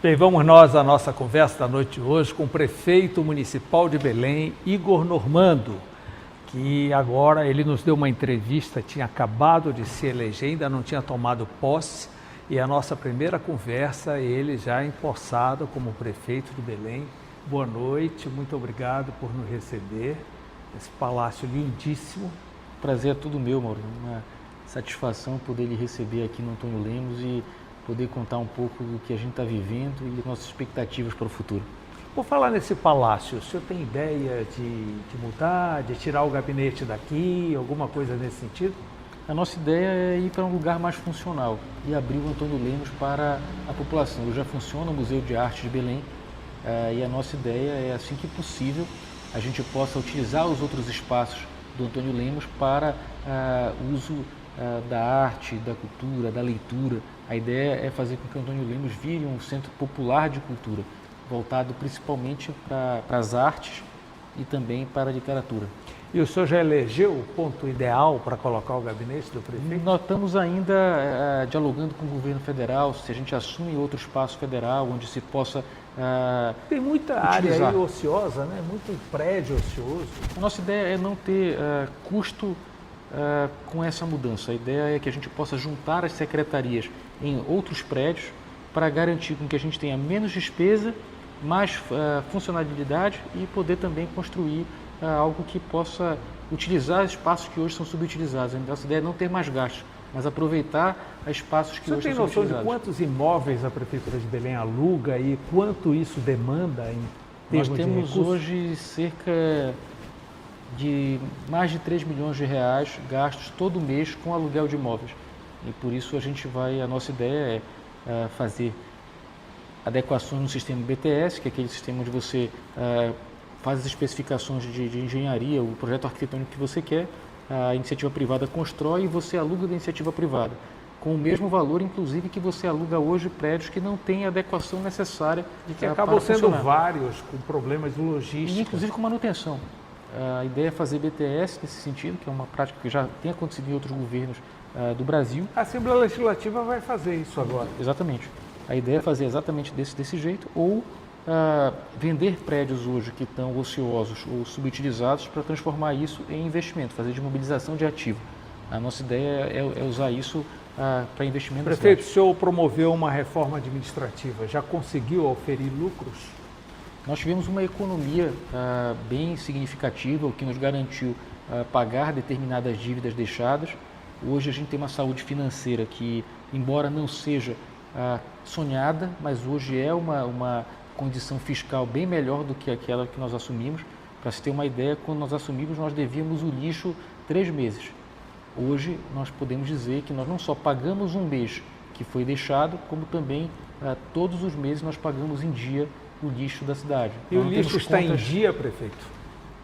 Bem, vamos nós à nossa conversa da noite de hoje com o prefeito municipal de Belém, Igor Normando, que agora ele nos deu uma entrevista, tinha acabado de se eleger, ainda não tinha tomado posse, e a nossa primeira conversa, ele já empossado como prefeito de Belém. Boa noite, muito obrigado por nos receber, esse palácio lindíssimo. Prazer é tudo meu, Mauro, uma satisfação poder lhe receber aqui no Antônio Lemos e poder contar um pouco do que a gente está vivendo e nossas expectativas para o futuro. Por falar nesse palácio, o senhor tem ideia de mudar, de tirar o gabinete daqui, alguma coisa nesse sentido? A nossa ideia é ir para um lugar mais funcional e abrir o Antônio Lemos para a população. Hoje já funciona o Museu de Arte de Belém e a nossa ideia é, assim que possível, a gente possa utilizar os outros espaços do Antônio Lemos para uso da arte, da cultura, da leitura. A ideia é fazer com que o Antônio Lemos vire um centro popular de cultura, voltado principalmente para as artes e também para a literatura. E o senhor já elegeu o ponto ideal para colocar o gabinete do prefeito? Nós estamos ainda dialogando com o governo federal, se a gente assume outro espaço federal, onde se possa Tem muita utilizar. área aí ociosa, né? Muito prédio ocioso. A nossa ideia é não ter custo com essa mudança. A ideia é que a gente possa juntar as secretarias em outros prédios para garantir com que a gente tenha menos despesa, mais funcionalidade e poder também construir algo que possa utilizar espaços que hoje são subutilizados. A nossa ideia é não ter mais gastos, mas aproveitar espaços que hoje são subutilizados. Você tem noção de quantos imóveis a Prefeitura de Belém aluga e quanto isso demanda em termos de recursos? Nós temos hoje cerca de mais de 3 milhões de reais gastos todo mês com aluguel de imóveis. E por isso a nossa ideia é fazer adequações no sistema BTS, que é aquele sistema onde você faz as especificações de engenharia, o projeto arquitetônico que você quer, a iniciativa privada constrói e você aluga da iniciativa privada, com o mesmo valor, inclusive, que você aluga hoje prédios que não têm a adequação necessária e que acabam sendo vários, com problemas de logística. E, inclusive com manutenção. A ideia é fazer BTS nesse sentido, que é uma prática que já tem acontecido em outros governos do Brasil. A Assembleia Legislativa vai fazer isso agora. Exatamente. A ideia é fazer exatamente desse jeito, ou vender prédios hoje que estão ociosos ou subutilizados para transformar isso em investimento, fazer de mobilização de ativo. A nossa ideia é usar isso para investimento. Prefeito, o senhor promoveu uma reforma administrativa, já conseguiu oferir lucros? Nós tivemos uma economia bem significativa, o que nos garantiu pagar determinadas dívidas deixadas. Hoje a gente tem uma saúde financeira que, embora não seja sonhada, mas hoje é uma condição fiscal bem melhor do que aquela que nós assumimos. Para se ter uma ideia, quando nós assumimos, nós devíamos o lixo 3 meses. Hoje nós podemos dizer que nós não só pagamos um mês que foi deixado, como também todos os meses nós pagamos em dia o lixo da cidade. E o lixo está em dia, prefeito?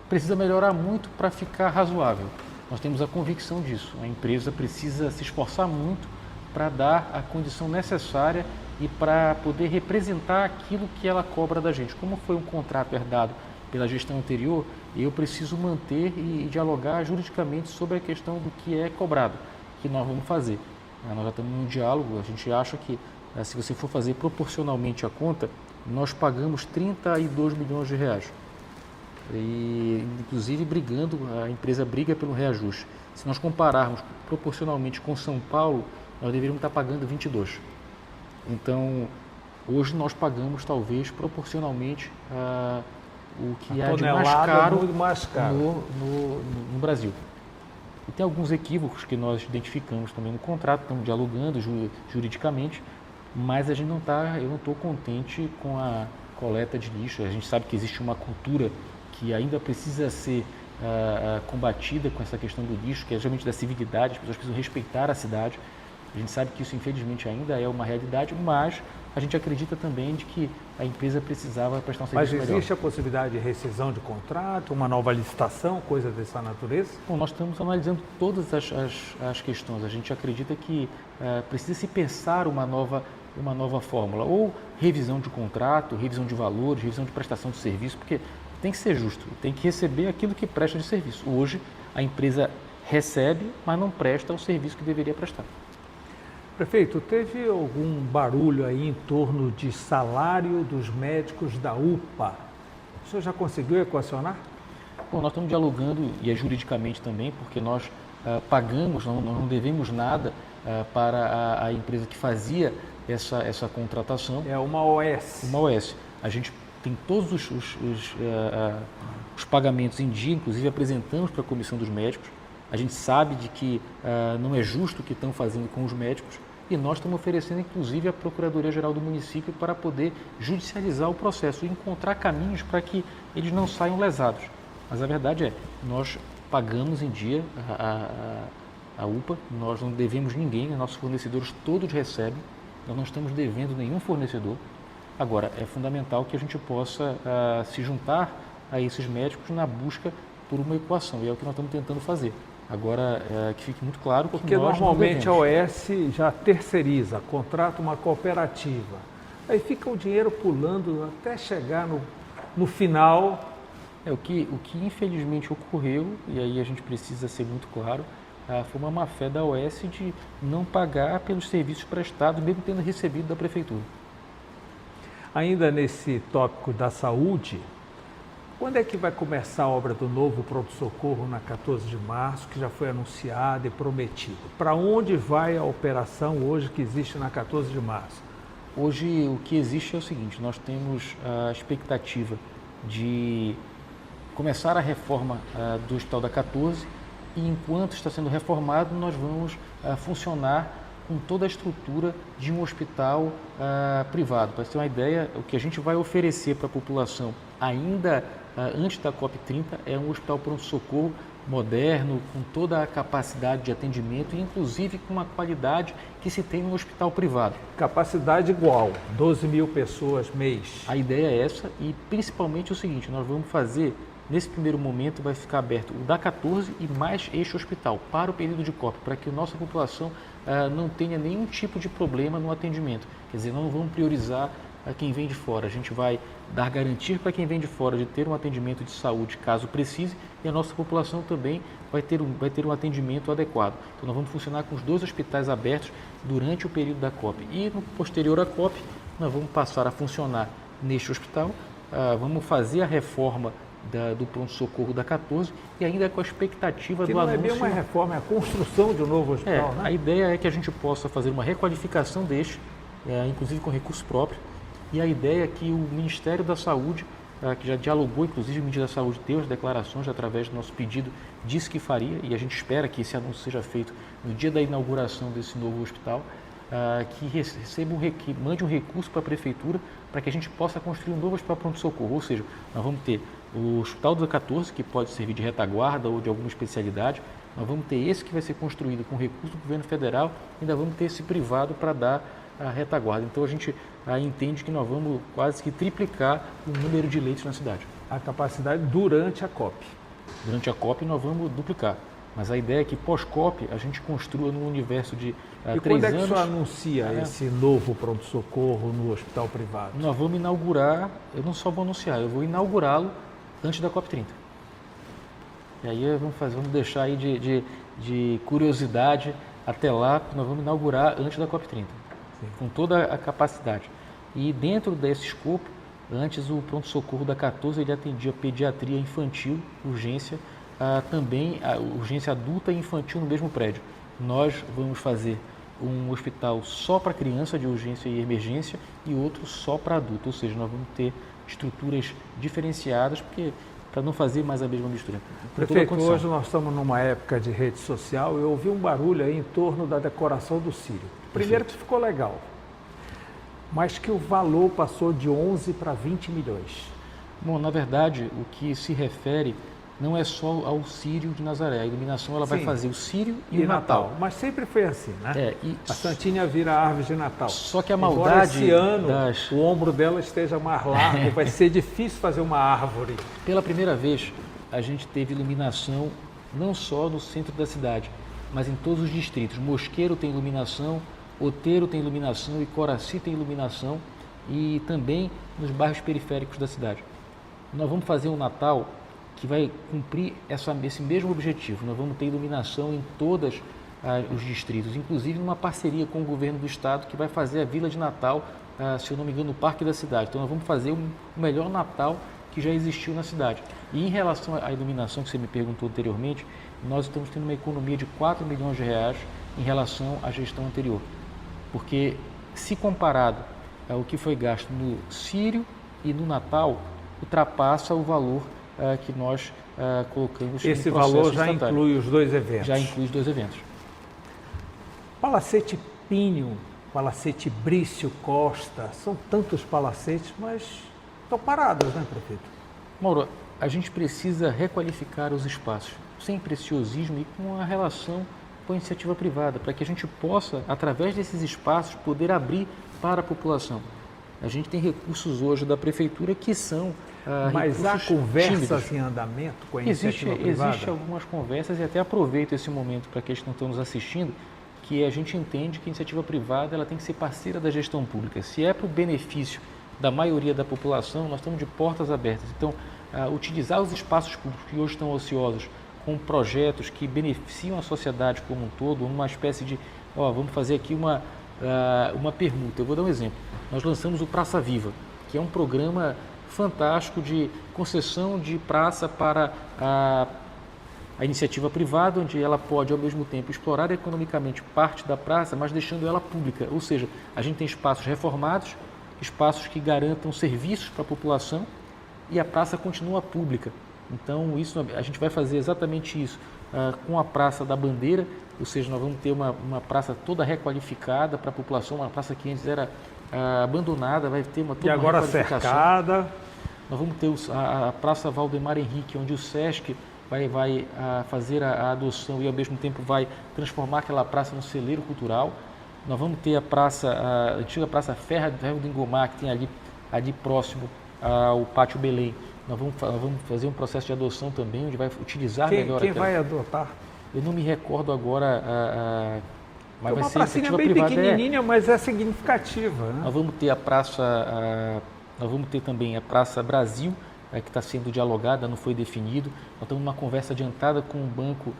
Precisa melhorar muito para ficar razoável. Nós temos a convicção disso. A empresa precisa se esforçar muito para dar a condição necessária e para poder representar aquilo que ela cobra da gente. Como foi um contrato herdado pela gestão anterior, eu preciso manter e dialogar juridicamente sobre a questão do que é cobrado, que nós vamos fazer. Nós já estamos num diálogo, a gente acha que se você for fazer proporcionalmente a conta, nós pagamos 32 milhões de reais. E, inclusive, a empresa briga pelo reajuste. Se nós compararmos proporcionalmente com São Paulo, nós deveríamos estar pagando 22. Então, hoje nós pagamos, talvez, proporcionalmente o que é de mais caro no Brasil. E tem alguns equívocos que nós identificamos também no contrato, estamos dialogando juridicamente, mas eu não estou contente com a coleta de lixo. A gente sabe que existe uma cultura que ainda precisa ser combatida com essa questão do lixo, que é realmente da civilidade, as pessoas precisam respeitar a cidade. A gente sabe que isso, infelizmente, ainda é uma realidade, mas a gente acredita também de que a empresa precisava prestar um serviço melhor. Mas existe a possibilidade de rescisão de contrato, uma nova licitação, coisa dessa natureza? Bom, nós estamos analisando todas as questões. A gente acredita que precisa se pensar uma nova fórmula, ou revisão de contrato, revisão de valores, revisão de prestação de serviço, porque tem que ser justo, tem que receber aquilo que presta de serviço. Hoje, a empresa recebe, mas não presta o serviço que deveria prestar. Prefeito, teve algum barulho aí em torno de salário dos médicos da UPA? O senhor já conseguiu equacionar? Bom, nós estamos dialogando, e é juridicamente também, porque nós pagamos, nós não devemos nada para a empresa que fazia essa contratação. É uma OS. Uma OS. A gente tem todos os pagamentos em dia, inclusive apresentamos para a Comissão dos Médicos. A gente sabe de que não é justo o que estão fazendo com os médicos e nós estamos oferecendo, inclusive, a Procuradoria-Geral do município para poder judicializar o processo e encontrar caminhos para que eles não saiam lesados. Mas a verdade é, nós pagamos em dia a UPA, nós não devemos ninguém, nossos fornecedores todos recebem, nós não estamos devendo nenhum fornecedor. Agora, é fundamental que a gente possa se juntar a esses médicos na busca por uma equação, e é o que nós estamos tentando fazer. Agora, que fique muito claro que porque nós normalmente não a OS já terceiriza, contrata uma cooperativa. Aí fica o dinheiro pulando até chegar no final. O que infelizmente ocorreu, e aí a gente precisa ser muito claro, foi uma má-fé da OS de não pagar pelos serviços prestados, mesmo tendo recebido da Prefeitura. Ainda nesse tópico da saúde, quando é que vai começar a obra do novo pronto-socorro na 14 de março, que já foi anunciado e prometido? Para onde vai a operação hoje que existe na 14 de março? Hoje o que existe é o seguinte, nós temos a expectativa de começar a reforma do Hospital da 14 e enquanto está sendo reformado nós vamos funcionar com toda a estrutura de um hospital privado. Para você ter uma ideia, o que a gente vai oferecer para a população ainda antes da COP30 é um hospital pronto-socorro moderno, com toda a capacidade de atendimento e inclusive com uma qualidade que se tem no hospital privado. Capacidade igual, 12 mil pessoas mês. A ideia é essa e principalmente o seguinte, nós vamos fazer, nesse primeiro momento vai ficar aberto o da 14 e mais este hospital para o período de COP, para que a nossa população não tenha nenhum tipo de problema no atendimento. Quer dizer, não vamos priorizar quem vem de fora, a gente vai dar garantia para quem vem de fora de ter um atendimento de saúde caso precise e a nossa população também vai ter um atendimento adequado. Então nós vamos funcionar com os 2 hospitais abertos durante o período da COP e no posterior à COP nós vamos passar a funcionar neste hospital, vamos fazer a reforma do pronto-socorro da 14 e ainda com a expectativa que do anúncio... não é bem uma reforma, é a construção de um novo hospital, né? A ideia é que a gente possa fazer uma requalificação deste, inclusive com recurso próprio, e a ideia é que o Ministério da Saúde, que já dialogou, inclusive o Ministério da Saúde deu as declarações através do nosso pedido, disse que faria, e a gente espera que esse anúncio seja feito no dia da inauguração desse novo hospital, que mande um recurso para a Prefeitura para que a gente possa construir um novo hospital pronto-socorro, ou seja, nós vamos ter o Hospital da 14, que pode servir de retaguarda ou de alguma especialidade, nós vamos ter esse que vai ser construído com recurso do governo federal, e ainda vamos ter esse privado para dar a retaguarda. Então a gente entende que nós vamos quase que triplicar o número de leitos na cidade. A capacidade durante a COP. Durante a COP nós vamos duplicar. Mas a ideia é que pós-COP a gente construa num universo de 3 anos... E quando é que o senhor anuncia esse novo pronto-socorro no hospital privado? Nós vamos inaugurar, eu não só vou anunciar, eu vou inaugurá-lo antes da COP30. E aí vamos deixar aí de curiosidade até lá, nós vamos inaugurar antes da COP30. Sim. Com toda a capacidade. E dentro desse escopo, antes o pronto-socorro da 14 ele atendia pediatria infantil, urgência, também a urgência adulta e infantil no mesmo prédio. Nós vamos fazer um hospital só para criança de urgência e emergência e outro só para adulto, ou seja, nós vamos ter estruturas diferenciadas para não fazer mais a mesma mistura. Prefeito, hoje nós estamos numa época de rede social e eu ouvi um barulho aí em torno da decoração do Sírio. Primeiro que ficou legal, mas que o valor passou de 11 para 20 milhões. Bom, na verdade, o que se refere não é só ao Sírio de Nazaré. A iluminação ela vai fazer o Sírio e o Natal. Mas sempre foi assim, né? E a Santinha vira árvore de Natal. Só que a maldade... Embora esse ano o ombro dela esteja mais largo, vai ser difícil fazer uma árvore. Pela primeira vez, a gente teve iluminação não só no centro da cidade, mas em todos os distritos. Mosqueiro tem iluminação, Outeiro tem iluminação e Coraci tem iluminação e também nos bairros periféricos da cidade. Nós vamos fazer um Natal que vai cumprir esse mesmo objetivo. Nós vamos ter iluminação em todas os distritos, inclusive numa parceria com o governo do estado que vai fazer a Vila de Natal, se eu não me engano, no Parque da Cidade. Então nós vamos fazer o melhor Natal que já existiu na cidade. E em relação à iluminação que você me perguntou anteriormente, nós estamos tendo uma economia de 4 milhões de reais em relação à gestão anterior. Porque se comparado ao que foi gasto no Círio e no Natal, ultrapassa o valor que nós colocamos. Esse valor já inclui os dois eventos? Já inclui os dois eventos. Palacete Pinho, Palacete Brício Costa, são tantos palacetes, mas estão parados, né, prefeito? Mauro, a gente precisa requalificar os espaços, sem preciosismo e com a relação com a iniciativa privada, para que a gente possa, através desses espaços, poder abrir para a população. A gente tem recursos hoje da prefeitura que são mas há conversas tímidos. Em andamento com a iniciativa privada? Existem algumas conversas e até aproveito esse momento para aqueles que não estão nos assistindo, que a gente entende que a iniciativa privada ela tem que ser parceira da gestão pública. Se é para o benefício da maioria da população, nós estamos de portas abertas. Então, utilizar os espaços públicos que hoje estão ociosos com projetos que beneficiam a sociedade como um todo, uma espécie de, vamos fazer aqui uma permuta. Eu vou dar um exemplo. Nós lançamos o Praça Viva, que é um programa fantástico de concessão de praça para a iniciativa privada, onde ela pode, ao mesmo tempo, explorar economicamente parte da praça, mas deixando ela pública. Ou seja, a gente tem espaços reformados, espaços que garantam serviços para a população e a praça continua pública. Então, isso, a gente vai fazer exatamente isso com a Praça da Bandeira, ou seja, nós vamos ter uma praça toda requalificada para a população, uma praça que antes era abandonada, vai ter toda e agora cercada. Nós vamos ter a Praça Valdemar Henrique, onde o SESC vai fazer a adoção e ao mesmo tempo vai transformar aquela praça num celeiro cultural. Nós vamos ter a antiga Praça Ferro do Engomar, que tem ali próximo ao Pátio Belém. Nós vamos fazer um processo de adoção também, onde vai utilizar melhor Quem vai adotar? Eu não me recordo agora, mas vai uma ser pracinha bem privada, pequenininha, mas é significativa, né? Nós vamos ter nós vamos ter também a Praça Brasil, que está sendo dialogada, não foi definido. Nós estamos numa conversa adiantada com o Banco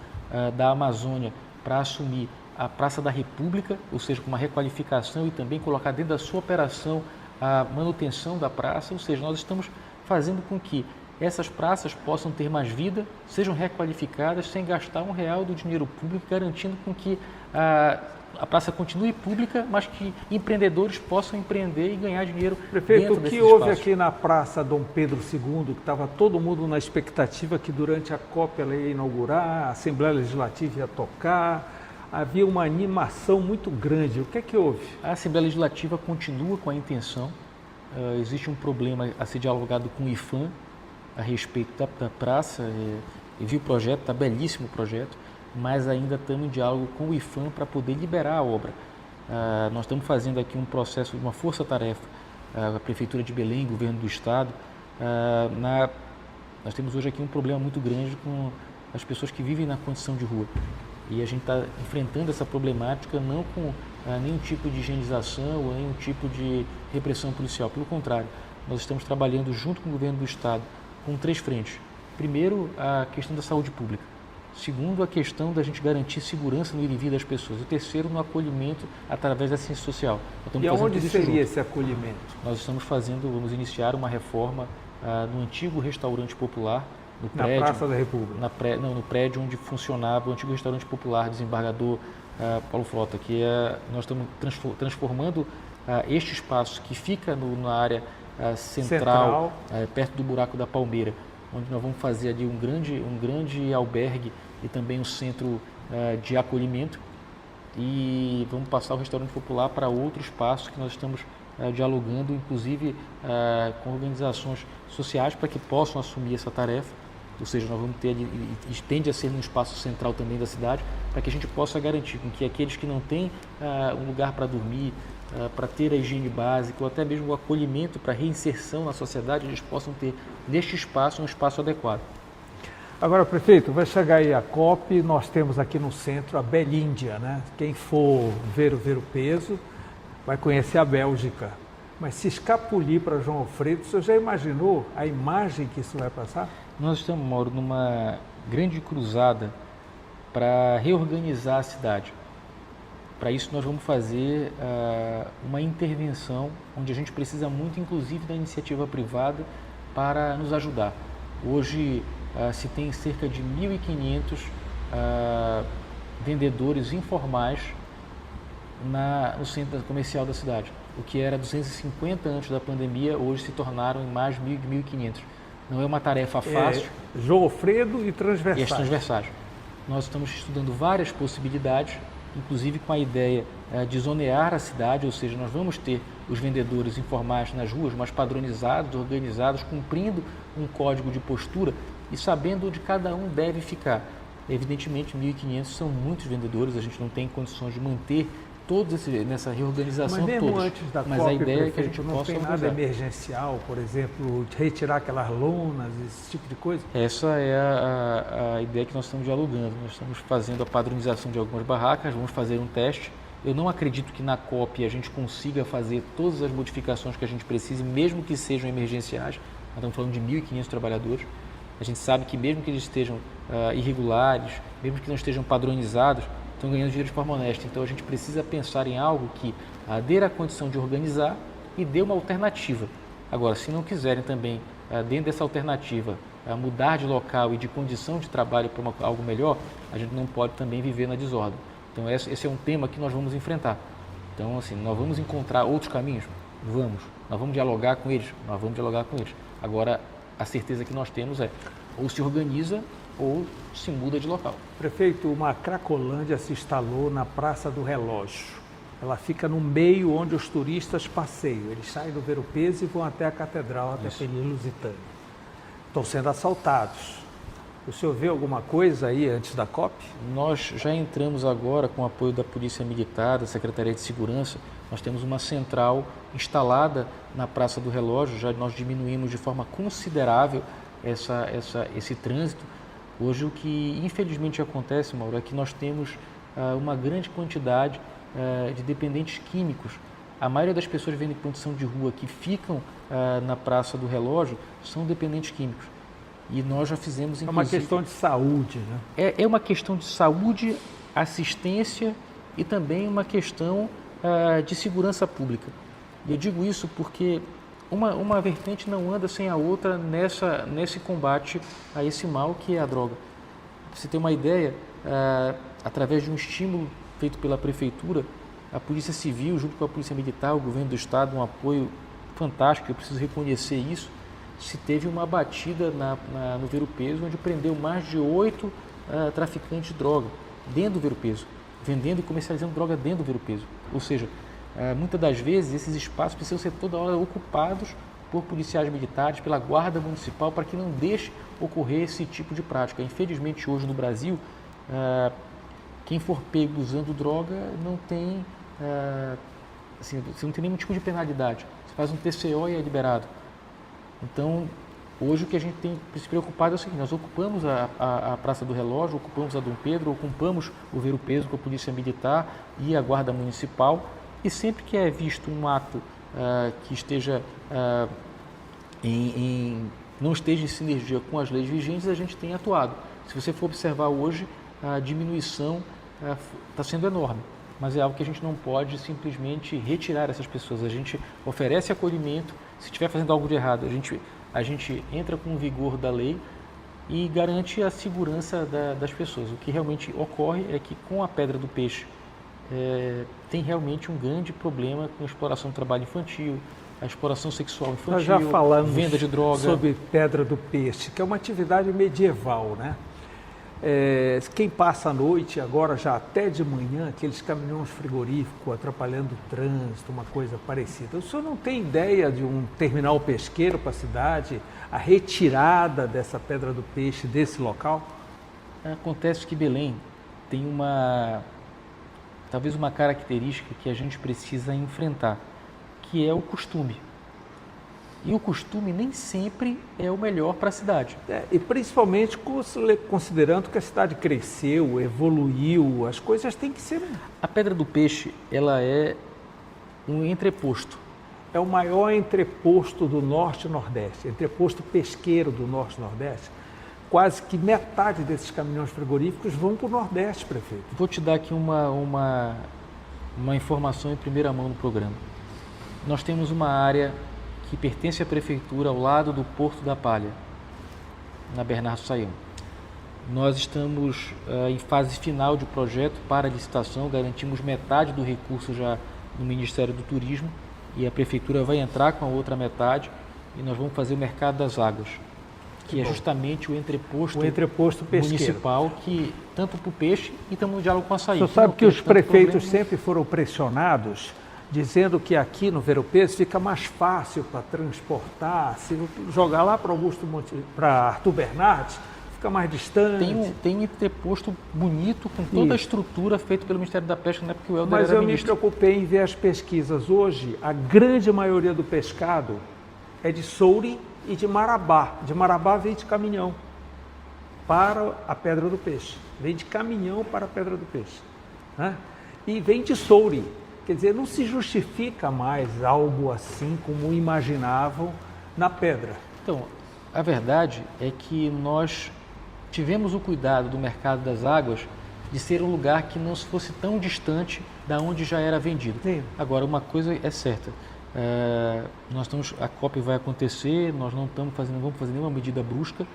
da Amazônia para assumir a Praça da República, ou seja, com uma requalificação e também colocar dentro da sua operação a manutenção da praça, ou seja, nós estamos fazendo com que essas praças possam ter mais vida, sejam requalificadas sem gastar R$1 do dinheiro público, garantindo com que a praça continue pública, mas que empreendedores possam empreender e ganhar dinheiro. Prefeito, dentro o que desses houve espaços. aqui na Praça Dom Pedro II, que estava todo mundo na expectativa que durante a COP ela ia inaugurar, a Assembleia Legislativa ia tocar, havia uma animação muito grande. O que é que houve? A Assembleia Legislativa continua com a intenção, existe um problema a ser dialogado com o IPHAN a respeito da praça, eu vi o projeto, está belíssimo o projeto, mas ainda estamos em diálogo com o IPHAN para poder liberar a obra. Nós estamos fazendo aqui um processo, uma força-tarefa, a Prefeitura de Belém, Governo do Estado. Nós temos hoje aqui um problema muito grande com as pessoas que vivem na condição de rua. E a gente está enfrentando essa problemática não com nenhum tipo de higienização ou nenhum tipo de repressão policial. Pelo contrário, nós estamos trabalhando junto com o Governo do Estado com 3 frentes. Primeiro, a questão da saúde pública. Segundo, a questão da gente garantir segurança no ir e vir das pessoas. O terceiro, no acolhimento através da ciência social. E aonde seria esse acolhimento? Nós vamos iniciar uma reforma no antigo restaurante popular, no prédio, na Praça da República? No prédio onde funcionava o antigo restaurante popular, desembargador Paulo Frota, que nós estamos transformando este espaço que fica na área central. Perto do Buraco da Palmeira, onde nós vamos fazer ali um grande albergue e também um centro de acolhimento, e vamos passar o restaurante popular para outro espaço que nós estamos dialogando, inclusive com organizações sociais para que possam assumir essa tarefa, ou seja, nós vamos ter ali, e tende a ser num espaço central também da cidade, para que a gente possa garantir com que aqueles que não têm um lugar para dormir, para ter a higiene básica ou até mesmo o acolhimento para reinserção na sociedade, eles possam ter neste espaço um espaço adequado. Agora, prefeito, vai chegar aí a COP, nós temos aqui no centro a Belíndia, né? Quem for ver o peso vai conhecer a Bélgica. Mas se escapulir para João Alfredo, você já imaginou a imagem que isso vai passar? Nós estamos, Mauro, numa grande cruzada para reorganizar a cidade. Para isso nós vamos fazer uma intervenção onde a gente precisa muito, inclusive, da iniciativa privada para nos ajudar. Hoje se tem cerca de 1.500 vendedores informais no centro comercial da cidade. O que era 250 antes da pandemia, hoje se tornaram em mais de 1.500. Não é uma tarefa fácil. João Alfredo e transversais. E as transversais. Nós estamos estudando várias possibilidades, inclusive com a ideia de zonear a cidade, ou seja, nós vamos ter os vendedores informais nas ruas, mas padronizados, organizados, cumprindo um código de postura e sabendo onde cada um deve ficar. Evidentemente, 1.500 são muitos vendedores, a gente não tem condições de manter todos nessa reorganização. Mas mesmo todos. antes da Mas COP, a ideia é que a gente não possa tem nada emergencial, por exemplo, retirar aquelas lonas, esse tipo de coisa? Essa é a ideia que nós estamos dialogando. Nós estamos fazendo a padronização de algumas barracas, vamos fazer um teste. Eu não acredito que na COP a gente consiga fazer todas as modificações que a gente precise, mesmo que sejam emergenciais. Nós estamos falando de 1.500 trabalhadores. A gente sabe que mesmo que eles estejam irregulares, mesmo que não estejam padronizados, estão ganhando dinheiro de forma honesta. Então a gente precisa pensar em algo que dê a condição de organizar e dê uma alternativa. Agora, se não quiserem também, dentro dessa alternativa, mudar de local e de condição de trabalho para algo melhor, a gente não pode também viver na desordem. Então esse é um tema que nós vamos enfrentar. Então, assim, nós vamos encontrar outros caminhos? Vamos. Nós vamos dialogar com eles? Nós vamos dialogar com eles. Agora, a certeza que nós temos é ou se organiza ou se muda de local. Prefeito, uma Cracolândia se instalou na Praça do Relógio. Ela fica no meio onde os turistas passeiam. Eles saem do Ver-o-Peso e vão até a Catedral, até a Avenida Lusitânia. Estão sendo assaltados. O senhor vê alguma coisa aí antes da COP? Nós já entramos agora com o apoio da Polícia Militar, da Secretaria de Segurança. Nós temos uma central instalada na Praça do Relógio. Já nós diminuímos de forma considerável esse trânsito. Hoje o que infelizmente acontece, Mauro, é que nós temos uma grande quantidade de dependentes químicos. A maioria das pessoas que vêm em condição de rua que ficam na Praça do Relógio são dependentes químicos. E nós já fizemos, inclusive... É uma questão de saúde, né? É uma questão de saúde, assistência e também uma questão de segurança pública. E eu digo isso porque uma vertente não anda sem a outra nesse combate a esse mal que é a droga. Pra você ter uma ideia, através de um estímulo feito pela Prefeitura, a Polícia Civil, junto com a Polícia Militar, o Governo do Estado, um apoio fantástico, eu preciso reconhecer isso, se teve uma batida no Ver-o-Peso, onde prendeu mais de 8 traficantes de droga dentro do Ver-o-Peso, vendendo e comercializando droga dentro do Ver-o-Peso. Ou seja, muitas das vezes esses espaços precisam ser toda hora ocupados por policiais militares, pela Guarda Municipal, para que não deixe ocorrer esse tipo de prática. Infelizmente, hoje no Brasil, quem for pego usando droga não tem, assim, você não tem nenhum tipo de penalidade. Você faz um TCO e é liberado. Então, hoje o que a gente tem se preocupado é o seguinte: nós ocupamos a Praça do Relógio, ocupamos a Dom Pedro, ocupamos o Ver-o-Peso com a Polícia Militar e a Guarda Municipal, e sempre que é visto um ato que esteja não esteja em sinergia com as leis vigentes, a gente tem atuado. Se você for observar hoje, a diminuição está sendo enorme, mas é algo que a gente não pode simplesmente retirar essas pessoas. A gente oferece acolhimento. Se estiver fazendo algo de errado, a gente entra com o vigor da lei e garante a segurança das pessoas. O que realmente ocorre é que com a Pedra do Peixe tem realmente um grande problema com a exploração do trabalho infantil, a exploração sexual infantil, nós já falamos venda de droga. Sobre Pedra do Peixe, que é uma atividade medieval, né? Quem passa a noite, agora já até de manhã, aqueles caminhões frigoríficos atrapalhando o trânsito, uma coisa parecida. O senhor não tem ideia de um terminal pesqueiro para a cidade, a retirada dessa Pedra do Peixe desse local? Acontece que Belém tem talvez uma característica que a gente precisa enfrentar, que é o costume. E o costume nem sempre é o melhor para a cidade. E principalmente considerando que a cidade cresceu, evoluiu, as coisas têm que ser... A Pedra do Peixe, ela é um entreposto. É o maior entreposto do Norte e Nordeste, entreposto pesqueiro do Norte e Nordeste. quase que metade desses caminhões frigoríficos vão para o Nordeste, prefeito. Vou te dar aqui uma informação em primeira mão no programa. Nós temos uma área que pertence à Prefeitura ao lado do Porto da Palha, na Bernardo Saião. Nós estamos em fase final de projeto para licitação, garantimos metade do recurso já no Ministério do Turismo e a Prefeitura vai entrar com a outra metade e nós vamos fazer o Mercado das Águas, que é justamente o entreposto municipal, que tanto para o peixe e estamos no diálogo com o açaí. Você sabe que os prefeitos sempre foram pressionados, dizendo que aqui no Ver-o-Peso fica mais fácil para transportar, se jogar lá para Arthur Bernardes, fica mais distante. Tem um entreposto bonito, com toda a estrutura feita pelo Ministério da Pesca, na época que o Helder Mas era eu ministro. me preocupei em ver as pesquisas. Hoje, a grande maioria do pescado é de Soure e de Marabá. De Marabá vem de caminhão para a Pedra do Peixe. Vem de caminhão para a Pedra do Peixe. Né? E vem de Soure. Quer dizer, não se justifica mais algo assim como imaginavam na Pedra. Então, a verdade é que nós tivemos o cuidado do Mercado das Águas de ser um lugar que não fosse tão distante da onde já era vendido. Sim. Agora, uma coisa é certa, a COP vai acontecer, nós não vamos fazer nenhuma medida brusca.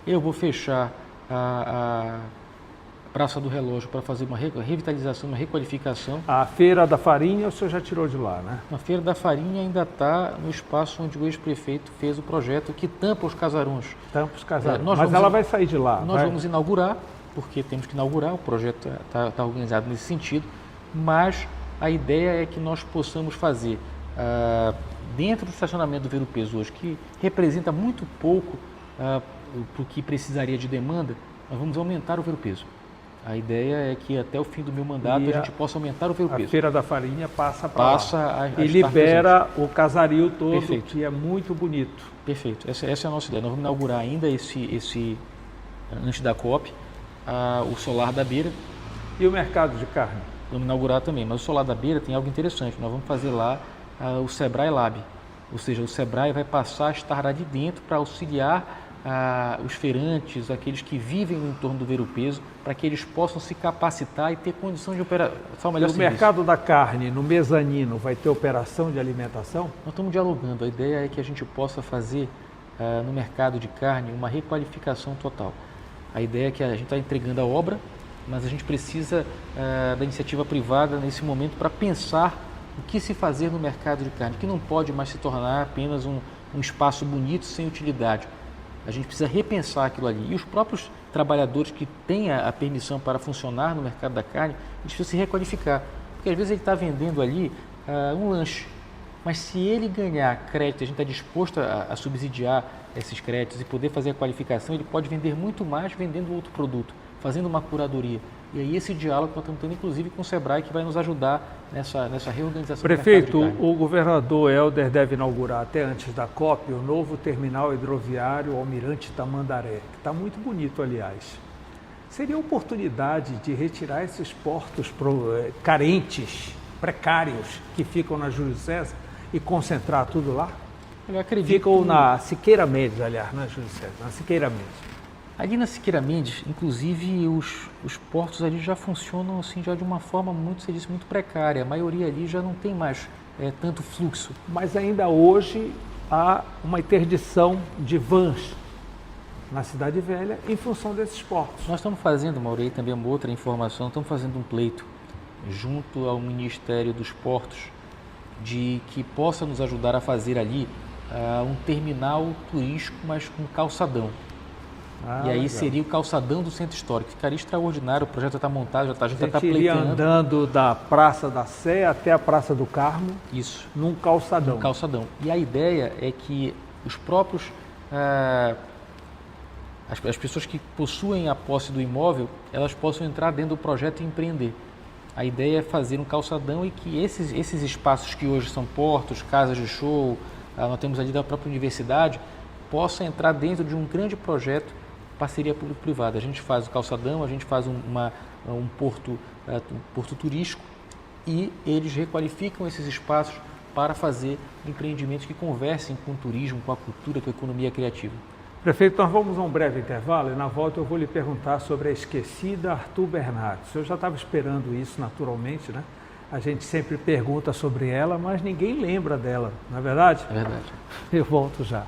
Eu vou fechar a Praça do Relógio para fazer uma revitalização, uma requalificação. A Feira da Farinha o senhor já tirou de lá, né? A Feira da Farinha ainda está no espaço onde o ex-prefeito fez o projeto que tampa os casarões. Tampa os casarões, mas ela vai sair de lá. Nós vamos inaugurar, porque temos que inaugurar, o projeto está organizado nesse sentido, mas a ideia é que nós possamos fazer, dentro do estacionamento do Ver-o-Peso hoje, que representa muito pouco para o que precisaria de demanda, nós vamos aumentar o Ver-o-Peso. A ideia é que até o fim do meu mandato a gente possa aumentar o Ver-o-Peso. A Feira da Farinha passa para lá e libera o casario todo, Perfeito. Que é muito bonito. Perfeito, essa é a nossa ideia. Nós vamos inaugurar ainda antes da COP, o Solar da Beira. E o mercado de carne? Vamos inaugurar também, mas o Solar da Beira tem algo interessante. Nós vamos fazer lá o Sebrae Lab, ou seja, o Sebrae vai passar a estar lá de dentro para auxiliar os feirantes, aqueles que vivem no entorno do Ver-o-Peso, para que eles possam se capacitar e ter condição de operar o melhor serviço. O mercado da carne, no mezanino, vai ter operação de alimentação? Nós estamos dialogando. A ideia é que a gente possa fazer no mercado de carne uma requalificação total. A ideia é que a gente está entregando a obra, mas a gente precisa da iniciativa privada nesse momento para pensar o que se fazer no mercado de carne, que não pode mais se tornar apenas um espaço bonito sem utilidade. A gente precisa repensar aquilo ali. E os próprios trabalhadores que têm a permissão para funcionar no mercado da carne, eles precisam se requalificar. Porque às vezes ele está vendendo ali um lanche, mas se ele ganhar crédito, a gente está disposto a subsidiar esses créditos e poder fazer a qualificação, ele pode vender muito mais vendendo outro produto, fazendo uma curadoria. E aí esse diálogo nós estamos tendo, inclusive, com o Sebrae, que vai nos ajudar nessa reorganização. Prefeito, do mercado de carne. o governador Helder deve inaugurar até antes da COP o novo terminal hidroviário Almirante Tamandaré, que está muito bonito, aliás. Seria oportunidade de retirar esses portos carentes, precários, que ficam na Júlio César e concentrar tudo lá? Eu acredito. Ficam na Siqueira Mendes, aliás, não é Júlio César, na Siqueira Mendes. Ali na Siqueira Mendes, inclusive, os portos ali já funcionam assim, já de uma forma muito precária. A maioria ali já não tem mais tanto fluxo. Mas ainda hoje há uma interdição de vans na Cidade Velha em função desses portos. Nós estamos fazendo, Maurei, também uma outra informação, estamos fazendo um pleito junto ao Ministério dos Portos de que possa nos ajudar a fazer ali um terminal turístico, mas com calçadão. E aí legal. Seria o calçadão do Centro Histórico. Ficaria extraordinário, o projeto já está montado, a gente já está iria pleiteando. Andando da Praça da Sé até a Praça do Carmo. Isso. Num calçadão. Num calçadão. E a ideia é que os próprios... as pessoas que possuem a posse do imóvel, elas possam entrar dentro do projeto e empreender. A ideia é fazer um calçadão e que esses espaços que hoje são portos, casas de show, nós temos ali da própria universidade, possa entrar dentro de um grande projeto, parceria público-privada. A gente faz o calçadão, a gente faz um porto turístico e eles requalificam esses espaços para fazer empreendimentos que conversem com o turismo, com a cultura, com a economia criativa. Prefeito, nós vamos a um breve intervalo e na volta eu vou lhe perguntar sobre a esquecida Arthur Bernardes. Eu já estava esperando isso naturalmente, né? A gente sempre pergunta sobre ela, mas ninguém lembra dela, não é verdade? É verdade. Eu volto já.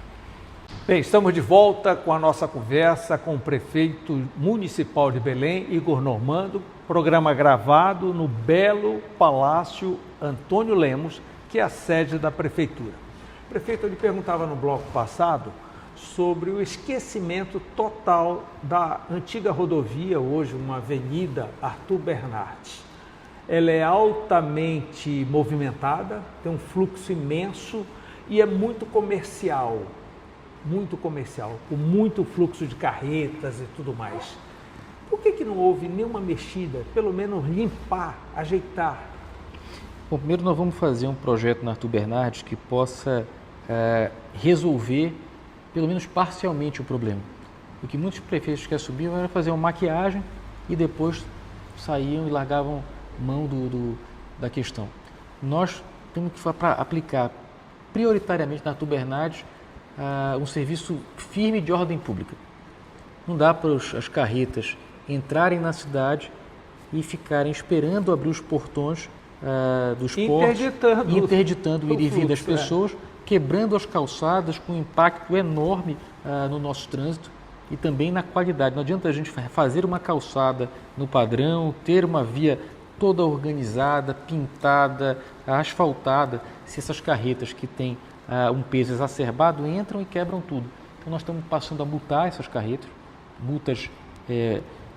Bem, estamos de volta com a nossa conversa com o prefeito municipal de Belém, Igor Normando, programa gravado no belo Palácio Antônio Lemos, que é a sede da prefeitura. Prefeito, eu lhe perguntava no bloco passado sobre o esquecimento total da antiga rodovia, hoje uma avenida Arthur Bernardes. Ela é altamente movimentada, tem um fluxo imenso e é muito comercial, com muito fluxo de carretas e tudo mais. Por que não houve nenhuma mexida, pelo menos limpar, ajeitar? Bom, primeiro nós vamos fazer um projeto na Arthur Bernardes que possa resolver, pelo menos parcialmente, o problema. O que muitos prefeitos que subiam era fazer uma maquiagem e depois saíam e largavam mão da questão. Nós temos que aplicar prioritariamente na Arthur Bernardes um serviço firme de ordem pública. Não dá para as carretas entrarem na cidade e ficarem esperando abrir os portões dos portos, interditando o ir e vir das pessoas, quebrando as calçadas com um impacto enorme no nosso trânsito e também na qualidade. Não adianta a gente fazer uma calçada no padrão, ter uma via toda organizada, pintada, asfaltada, se essas carretas que têm um peso exacerbado entram e quebram tudo. Então nós estamos passando a multar essas carretas, multas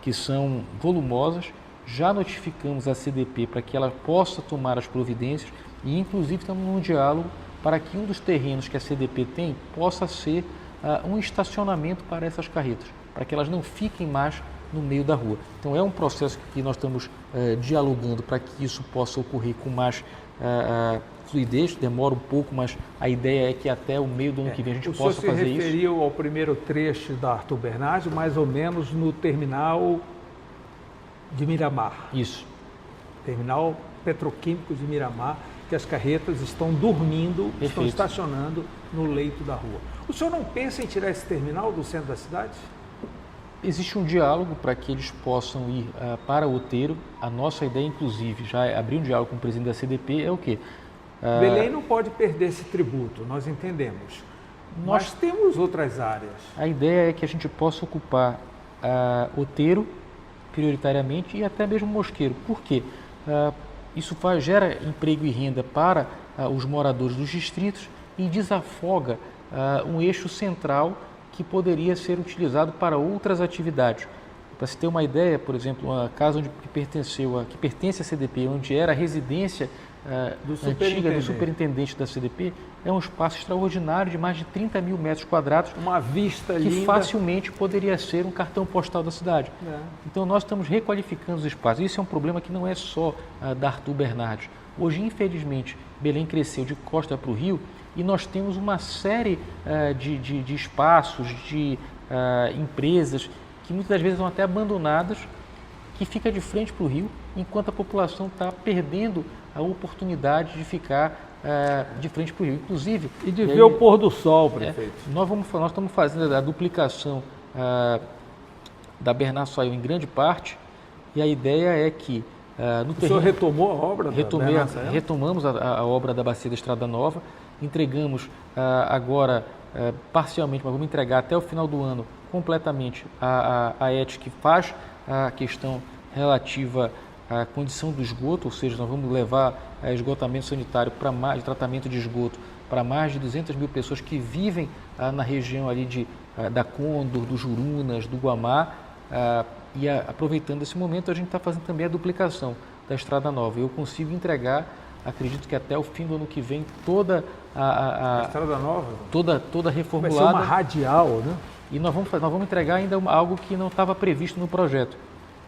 que são volumosas. Já notificamos a CDP para que ela possa tomar as providências e inclusive estamos num diálogo para que um dos terrenos que a CDP tem possa ser um estacionamento para essas carretas, para que elas não fiquem mais no meio da rua. Então é um processo que nós estamos dialogando para que isso possa ocorrer com mais fluidez, demora um pouco, mas a ideia é que até o meio do ano que vem a gente possa fazer isso. O senhor se referiu ao primeiro trecho da Arthur Bernardes, mais ou menos no terminal de Miramar. Isso. Terminal petroquímico de Miramar, que as carretas estão dormindo, Perfeito. Estão estacionando no leito da rua. O senhor não pensa em tirar esse terminal do centro da cidade? Existe um diálogo para que eles possam ir para o Outeiro. A nossa ideia, inclusive, já é abrir um diálogo com o presidente da CDP, é o quê? Belém não pode perder esse tributo, nós entendemos. Nós temos outras áreas. A ideia é que a gente possa ocupar Outeiro, prioritariamente, e até mesmo Mosqueiro. Por quê? Isso gera emprego e renda para os moradores dos distritos e desafoga um eixo central que poderia ser utilizado para outras atividades. Para se ter uma ideia, por exemplo, uma casa que pertence à CDP, onde era a residência antiga do superintendente da CDP, é um espaço extraordinário de mais de 30 mil metros quadrados, uma vista que linda, facilmente poderia ser um cartão postal da cidade. Então nós estamos requalificando os espaços. Isso é um problema que não é só da Arthur Bernardes. Hoje, infelizmente, Belém cresceu de costa para o rio e nós temos uma série de espaços, de empresas que muitas das vezes são até abandonadas, que fica de frente para o rio, enquanto a população está perdendo a oportunidade de ficar de frente para o rio. Inclusive, e de ver o pôr do sol, prefeito. Nós estamos fazendo a duplicação da Bernardo Sayão em grande parte, e a ideia é que no terreno... O senhor retomou a obra da Bernardo Sayão? Retomamos a obra da Bacia da Estrada Nova, entregamos agora parcialmente, mas vamos entregar até o final do ano completamente a ET, que faz a questão relativa à condição do esgoto, ou seja, nós vamos levar esgotamento sanitário de tratamento de esgoto para mais de 200 mil pessoas que vivem na região ali da Condor, do Jurunas, do Guamá, e aproveitando esse momento a gente está fazendo também a duplicação da Estrada Nova. Eu consigo entregar, acredito que até o fim do ano que vem, toda a Estrada Nova? Toda reformulada. Vai ser uma radial, né? E nós vamos entregar ainda algo que não estava previsto no projeto.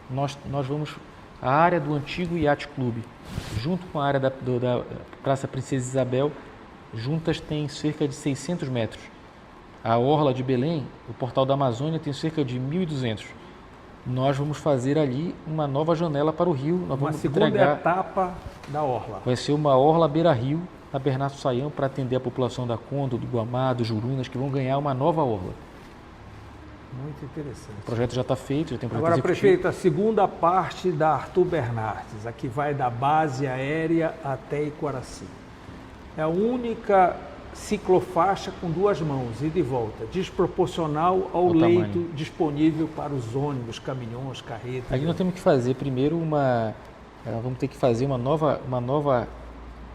Nós vamos... A área do antigo Yacht Clube, junto com a área da Praça Princesa Isabel, juntas tem cerca de 600 metros. A Orla de Belém, o Portal da Amazônia, tem cerca de 1.200. Nós vamos fazer ali uma nova janela para o rio. Uma segunda etapa da Orla. Vai ser uma Orla beira-rio, na Bernardo Sayão, para atender a população da Condor, do Guamá, do Jurunas, que vão ganhar uma nova Orla. Muito interessante. O projeto já está feito, já tem um projeto Agora, executivo. prefeito, a segunda parte da Arthur Bernardes, a que vai da base aérea até Iquaraci. É a única ciclofaixa com 2 mãos, ida e volta, desproporcional ao leito tamanho disponível para os ônibus, caminhões, carretas. Aqui nós temos que fazer primeiro vamos ter que fazer uma nova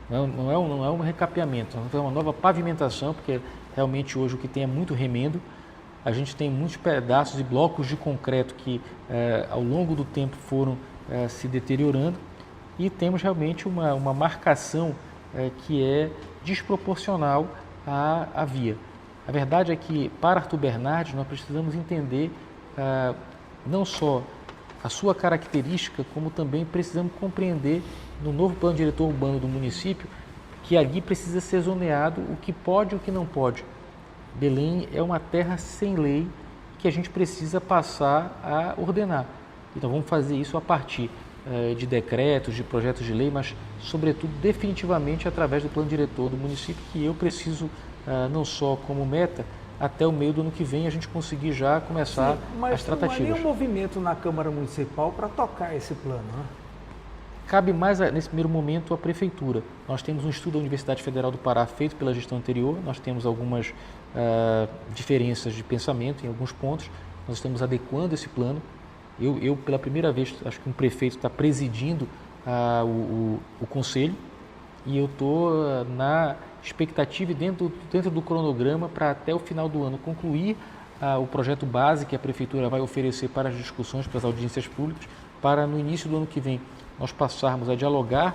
não é um recapeamento, nós vamos fazer uma nova pavimentação, porque realmente hoje o que tem é muito remendo. A gente tem muitos pedaços e blocos de concreto que ao longo do tempo foram se deteriorando, e temos realmente uma marcação que é desproporcional à via. A verdade é que para Arthur Bernardes nós precisamos entender não só a sua característica, como também precisamos compreender no novo plano diretor urbano do município que ali precisa ser zoneado o que pode e o que não pode. Belém é uma terra sem lei que a gente precisa passar a ordenar. Então vamos fazer isso a partir de decretos, de projetos de lei, mas sobretudo definitivamente através do plano diretor do município, que eu preciso não só como meta, até o meio do ano que vem a gente conseguir já começar as tratativas. Mas não há nenhum movimento na Câmara Municipal para tocar esse plano, né? Cabe mais, nesse primeiro momento, à Prefeitura. Nós temos um estudo da Universidade Federal do Pará feito pela gestão anterior, nós temos algumas diferenças de pensamento em alguns pontos, nós estamos adequando esse plano. Eu pela primeira vez, acho que um prefeito está presidindo o conselho, e eu estou na expectativa e dentro do cronograma para até o final do ano concluir o projeto base que a Prefeitura vai oferecer para as discussões, para as audiências públicas, para no início do ano que vem nós passarmos a dialogar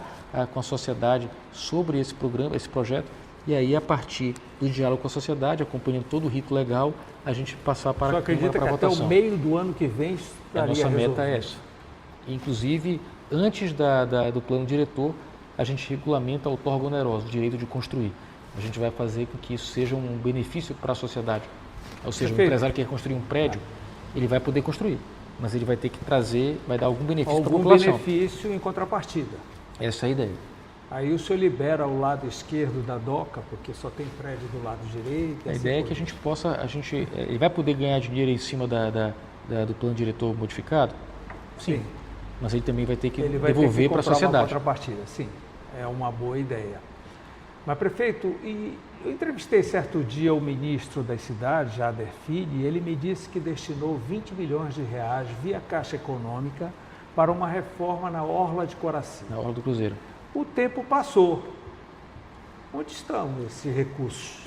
com a sociedade sobre esse programa, esse projeto, e aí a partir do diálogo com a sociedade, acompanhando todo o rito legal, a gente passar para Só a Câmara para acredita que votação. até o meio do ano que vem estaria A nossa resolvido. meta é essa. Inclusive, antes do plano diretor, a gente regulamenta a outorga onerosa, o direito de construir. A gente vai fazer com que isso seja um benefício para a sociedade. Ou seja, Perfeito. o empresário que quer construir um prédio, ele vai poder construir, mas ele vai ter que trazer, vai dar algum benefício para a população. Algum benefício em contrapartida. Essa é a ideia. Aí o senhor libera o lado esquerdo da DOCA, porque só tem prédio do lado direito. A ideia é que a gente possa, ele vai poder ganhar dinheiro em cima do plano diretor modificado? Sim. Mas ele também vai ter que devolver para a sociedade. Uma contrapartida, sim. É uma boa ideia. Mas, prefeito, eu entrevistei certo dia o ministro das cidades, Jader Filho, e ele me disse que destinou 20 milhões de reais via Caixa Econômica para uma reforma na Orla de Coraci. Na Orla do Cruzeiro. O tempo passou. Onde estão esses recursos?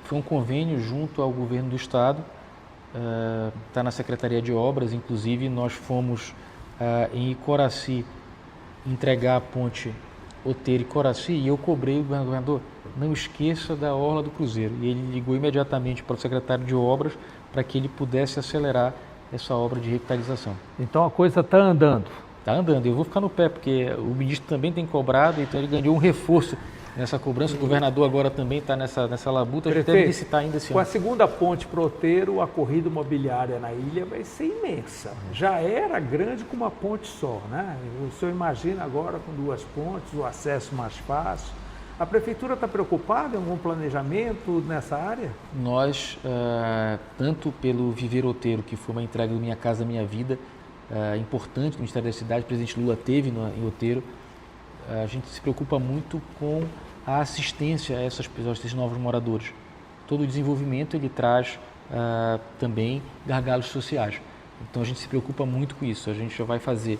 Foi um convênio junto ao governo do estado, está na Secretaria de Obras, inclusive nós fomos em Icoraci entregar a ponte Outeiro e Coraci, e eu cobrei o governador, não esqueça da Orla do Cruzeiro. E ele ligou imediatamente para o secretário de Obras para que ele pudesse acelerar essa obra de revitalização. Então a coisa está andando. Está andando, eu vou ficar no pé, porque o ministro também tem cobrado, então ele ganhou um reforço nessa cobrança. O governador agora também está nessa labuta, a gente deve licitar ainda esse ano. Com a segunda ponte para o Outeiro, a corrida imobiliária na ilha vai ser imensa. Já era grande com uma ponte só, né? O senhor imagina agora com 2 pontes, o acesso mais fácil. A Prefeitura está preocupada em algum planejamento nessa área? Nós, tanto pelo Viver Outeiro, que foi uma entrega do Minha Casa Minha Vida, importante do Ministério da Cidade, o presidente Lula teve em Outeiro, a gente se preocupa muito com a assistência a esses novos moradores. Todo o desenvolvimento ele traz também gargalos sociais. Então a gente se preocupa muito com isso. A gente já vai fazer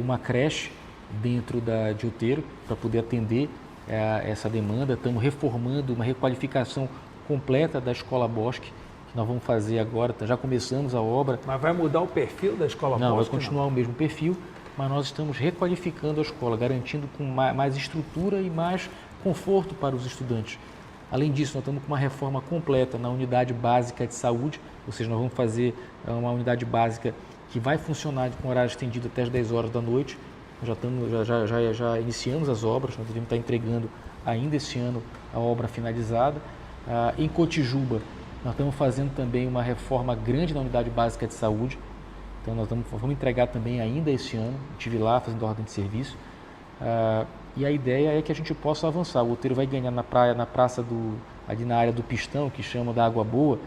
uma creche dentro de Outeiro para poder atender essa demanda. Estamos reformando uma requalificação completa da Escola Bosque, que nós vamos fazer agora, já começamos a obra. Mas vai mudar o perfil da Escola Bosque? Não, vai continuar o mesmo perfil, mas nós estamos requalificando a escola, garantindo com mais estrutura e mais conforto para os estudantes. Além disso, nós estamos com uma reforma completa na unidade básica de saúde, ou seja, nós vamos fazer uma unidade básica que vai funcionar com horário estendido até as 10 horas da noite. Nós já iniciamos as obras, nós devemos estar entregando ainda esse ano a obra finalizada. Em Cotijuba, nós estamos fazendo também uma reforma grande na unidade básica de saúde. Então nós vamos entregar também ainda esse ano. Estive lá fazendo ordem de serviço. E a ideia é que a gente possa avançar. O Outeiro vai ganhar na praça ali na área do Pistão, que chama da Água Boa,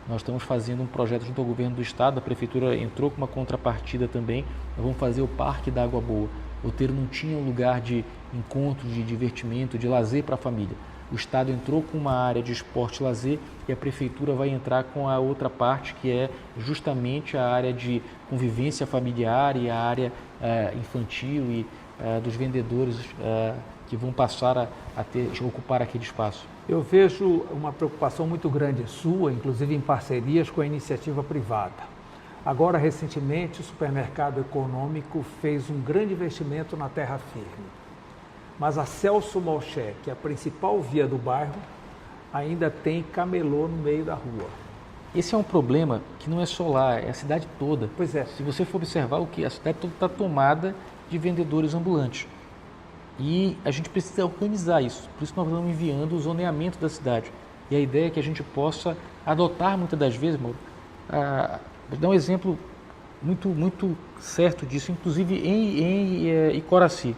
Nós estamos fazendo um projeto junto ao governo do estado, a prefeitura entrou com uma contrapartida também. Nós vamos fazer o Parque da Água Boa. O Outeiro não tinha um lugar de encontro, de divertimento, de lazer para a família. O estado entrou com uma área de esporte e lazer e a prefeitura vai entrar com a outra parte, que é justamente a área de convivência familiar e a área infantil e dos vendedores que vão passar a ocupar aquele espaço. Eu vejo uma preocupação muito grande sua, inclusive em parcerias com a iniciativa privada. Agora, recentemente, o supermercado econômico fez um grande investimento na terra firme. Mas a Celso Malcher, que é a principal via do bairro, ainda tem camelô no meio da rua. Esse é um problema que não é só lá, é a cidade toda. Pois é. Se você for observar, a cidade toda está tomada de vendedores ambulantes. E a gente precisa organizar isso. Por isso nós estamos enviando o zoneamento da cidade. E a ideia é que a gente possa adotar muitas das vezes, Mauro, vou dar um exemplo muito certo disso, inclusive em Icoraci.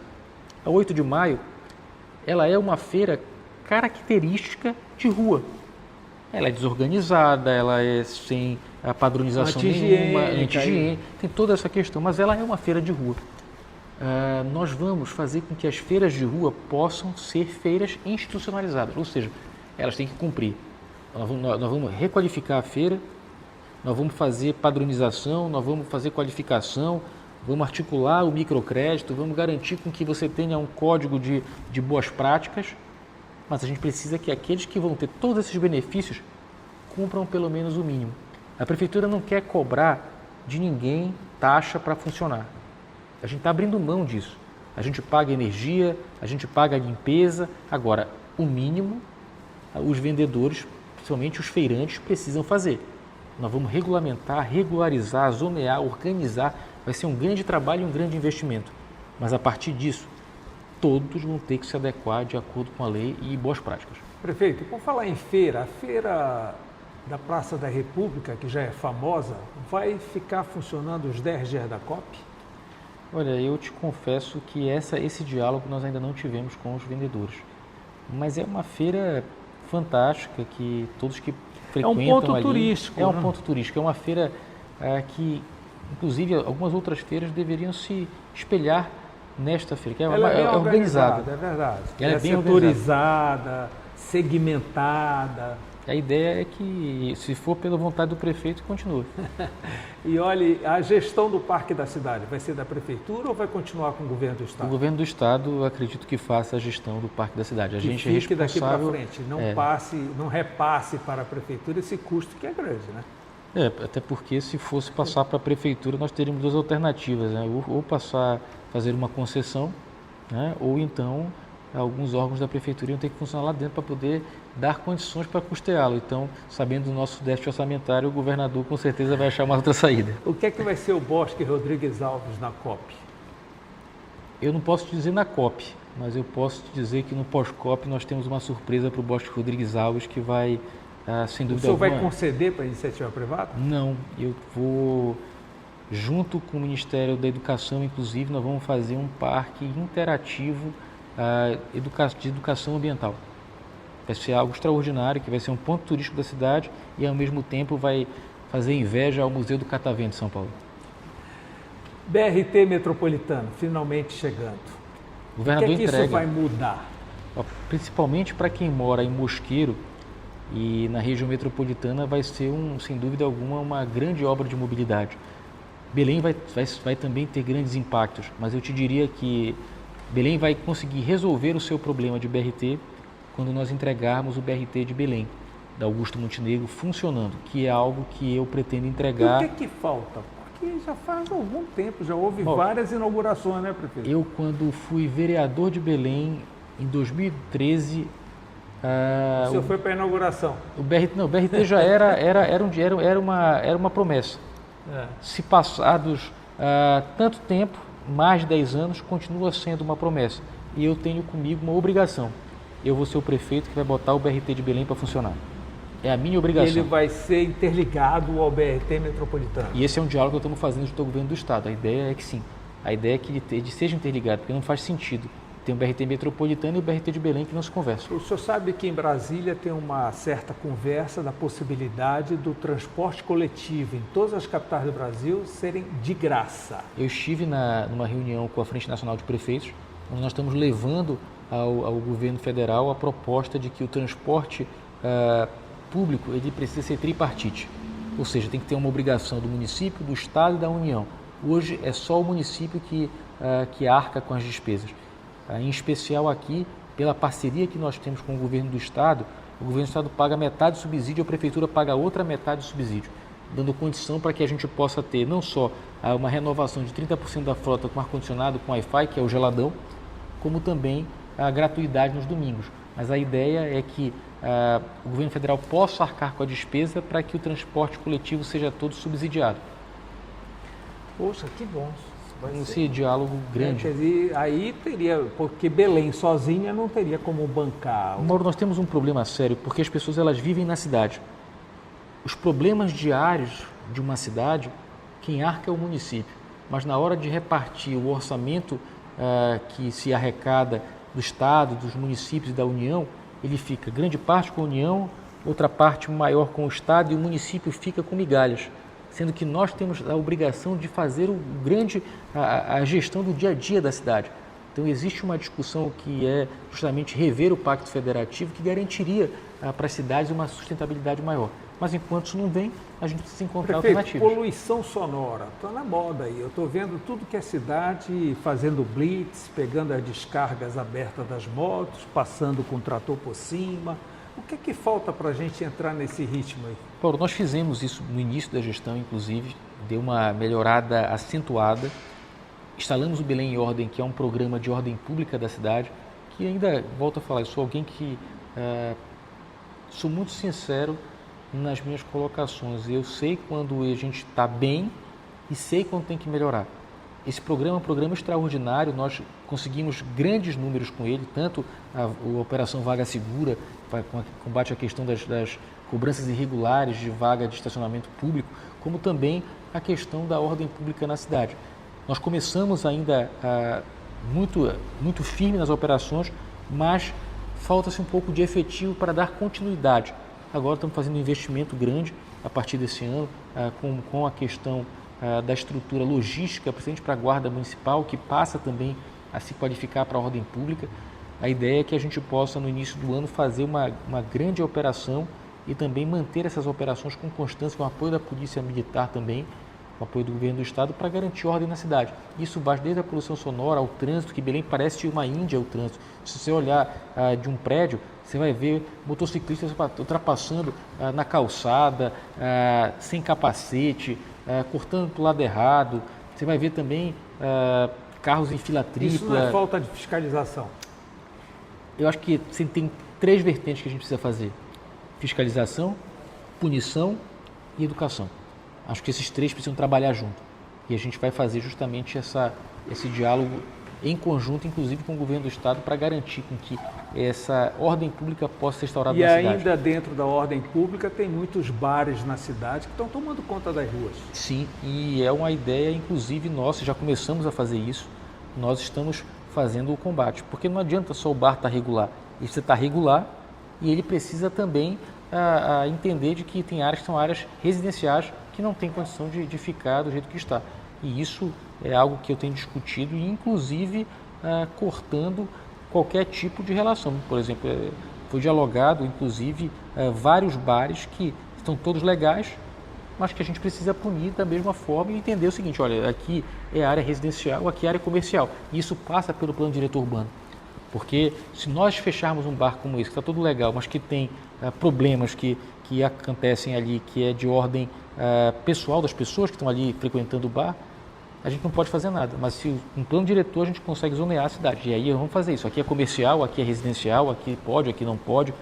A 8 de maio, ela é uma feira característica de rua. Ela é desorganizada, ela é sem a padronização nenhuma, anti-higiene, tem toda essa questão, mas ela é uma feira de rua. Nós vamos fazer com que as feiras de rua possam ser feiras institucionalizadas, ou seja, elas têm que cumprir. Nós vamos requalificar a feira, nós vamos fazer padronização, nós vamos fazer qualificação, vamos articular o microcrédito, vamos garantir com que você tenha um código de boas práticas, mas a gente precisa que aqueles que vão ter todos esses benefícios cumpram pelo menos o mínimo. A prefeitura não quer cobrar de ninguém taxa para funcionar. A gente está abrindo mão disso. A gente paga energia, a gente paga a limpeza. Agora, o mínimo, os vendedores, principalmente os feirantes, precisam fazer. Nós vamos regulamentar, regularizar, zonear, organizar. Vai ser um grande trabalho e um grande investimento. Mas a partir disso, todos vão ter que se adequar de acordo com a lei e boas práticas. Prefeito, por falar em feira, a feira da Praça da República, que já é famosa, vai ficar funcionando os 10 dias da COP? Olha, eu te confesso que esse diálogo nós ainda não tivemos com os vendedores. Mas é uma feira fantástica que todos que frequentam ali... É um ponto turístico. É um ponto turístico, é uma feira que, inclusive, algumas outras feiras deveriam se espelhar nesta feira, que ela é organizada. É verdade. Ela é bem setorizada, segmentada. A ideia é que, se for pela vontade do prefeito, continue. E olhe, a gestão do Parque da Cidade vai ser da Prefeitura ou vai continuar com o Governo do Estado? O Governo do Estado, eu acredito que faça a gestão do Parque da Cidade. A gente é responsável... daqui para frente, não repasse para a Prefeitura esse custo que é grande, né? Até porque se fosse passar para a Prefeitura, nós teríamos duas alternativas, né? Ou fazer uma concessão, né? Ou então alguns órgãos da Prefeitura iam ter que funcionar lá dentro para poder dar condições para custeá-lo. Então, sabendo do nosso déficit orçamentário, o governador com certeza vai achar uma outra saída. O que é que vai ser o Bosque Rodrigues Alves na COP? Eu não posso te dizer na COP, mas eu posso te dizer que no pós-COP nós temos uma surpresa para o Bosque Rodrigues Alves que vai, sem dúvida alguma... O senhor vai conceder para a iniciativa privada? Não, eu vou, junto com o Ministério da Educação, inclusive, nós vamos fazer um parque interativo de educação ambiental. Vai ser algo extraordinário, que vai ser um ponto turístico da cidade e, ao mesmo tempo, vai fazer inveja ao Museu do Catavento de São Paulo. BRT metropolitano, finalmente chegando. O governador que isso vai mudar? Principalmente para quem mora em Mosqueiro e na região metropolitana, vai ser, sem dúvida alguma, uma grande obra de mobilidade. Belém vai também ter grandes impactos, mas eu te diria que Belém vai conseguir resolver o seu problema de BRT quando nós entregarmos o BRT de Belém, da Augusto Montenegro, funcionando, que é algo que eu pretendo entregar. E o que é que falta? Porque já faz algum tempo, já houve várias inaugurações, né, prefeito? Eu, quando fui vereador de Belém, em 2013... o senhor foi para a inauguração? O BRT já era uma promessa. Se passados tanto tempo, mais de 10 anos, continua sendo uma promessa. E eu tenho comigo uma obrigação. Eu vou ser o prefeito que vai botar o BRT de Belém para funcionar. É a minha obrigação. Ele vai ser interligado ao BRT metropolitano. E esse é um diálogo que estamos fazendo junto ao governo do Estado. A ideia é que sim. A ideia é que ele seja interligado, porque não faz sentido Tem o BRT metropolitano e o BRT de Belém que não se conversam. O senhor sabe que em Brasília tem uma certa conversa da possibilidade do transporte coletivo em todas as capitais do Brasil serem de graça. Eu estive numa reunião com a Frente Nacional de Prefeitos, onde nós estamos levando ao governo federal a proposta de que o transporte público ele precisa ser tripartite, ou seja, tem que ter uma obrigação do município, do estado e da União. Hoje é só o município que arca com as despesas. Em especial aqui, pela parceria que nós temos com o governo do estado, o governo do estado paga metade do subsídio, a prefeitura paga outra metade do subsídio, dando condição para que a gente possa ter não só uma renovação de 30% da frota com ar-condicionado, com Wi-Fi, que é o geladão, como também a gratuidade nos domingos. Mas a ideia é que o governo federal possa arcar com a despesa para que o transporte coletivo seja todo subsidiado. Poxa, que bom. Esse diálogo grande. Quer dizer, aí teria, porque Belém sozinha não teria como bancar. Mauro, nós temos um problema sério, porque as pessoas elas vivem na cidade. Os problemas diários de uma cidade, quem arca é o município. Mas na hora de repartir o orçamento que se arrecada do Estado, dos municípios e da União, ele fica grande parte com a União, outra parte maior com o Estado e o município fica com migalhas. Sendo que nós temos a obrigação de fazer a gestão do dia a dia da cidade. Então existe uma discussão que é justamente rever o Pacto Federativo que garantiria para as cidades uma sustentabilidade maior. Mas enquanto isso não vem, a gente precisa encontrar alternativas. Poluição sonora, está na moda aí. Eu estou vendo tudo que é cidade fazendo blitz, pegando as descargas abertas das motos, passando com o trator por cima. O que é que falta para a gente entrar nesse ritmo aí? Paulo, nós fizemos isso no início da gestão, inclusive, deu uma melhorada acentuada. Instalamos o Belém em Ordem, que é um programa de ordem pública da cidade, que ainda, volto a falar, eu sou alguém que sou muito sincero nas minhas colocações. Eu sei quando a gente está bem e sei quando tem que melhorar. Esse programa é um programa extraordinário, nós conseguimos grandes números com ele, tanto a Operação Vaga Segura, combate à questão das cobranças irregulares de vaga de estacionamento público, como também a questão da ordem pública na cidade. Nós começamos ainda muito firme nas operações, mas falta-se um pouco de efetivo para dar continuidade. Agora estamos fazendo um investimento grande a partir desse ano com a questão da estrutura logística, principalmente para a Guarda Municipal, que passa também a se qualificar para a ordem pública. A ideia é que a gente possa, no início do ano, fazer uma grande operação e também manter essas operações com constância, com o apoio da Polícia Militar também, com o apoio do Governo do Estado, para garantir ordem na cidade. Isso vai desde a poluição sonora ao trânsito, que Belém parece uma Índia o trânsito. Se você olhar de um prédio, você vai ver motociclistas ultrapassando na calçada, sem capacete, cortando para o lado errado. Você vai ver também carros em fila tripla. Isso não é falta de fiscalização? Eu acho que tem 3 vertentes que a gente precisa fazer: fiscalização, punição e educação. Acho que esses 3 precisam trabalhar junto. E a gente vai fazer justamente esse diálogo em conjunto, inclusive com o governo do Estado, para garantir que essa ordem pública possa ser instaurada na cidade. E ainda dentro da ordem pública tem muitos bares na cidade que estão tomando conta das ruas. Sim, e é uma ideia, inclusive, nossa, já começamos a fazer isso, nós estamos fazendo o combate, porque não adianta só o bar estar regular, ele está regular e ele precisa também entender de que tem áreas que são áreas residenciais que não tem condição de ficar do jeito que está. E isso é algo que eu tenho discutido e, inclusive, cortando qualquer tipo de relação. Por exemplo, foi dialogado, inclusive, vários bares que estão todos legais, mas que a gente precisa punir da mesma forma e entender o seguinte: olha, aqui é área residencial, aqui é área comercial. E isso passa pelo plano diretor urbano. Porque se nós fecharmos um bar como esse, que está todo legal, mas que tem problemas que acontecem ali, que é de ordem pessoal das pessoas que estão ali frequentando o bar, a gente não pode fazer nada. Mas se um plano diretor a gente consegue zonear a cidade, e aí vamos fazer isso. Aqui é comercial, aqui é residencial, aqui pode, aqui não pode,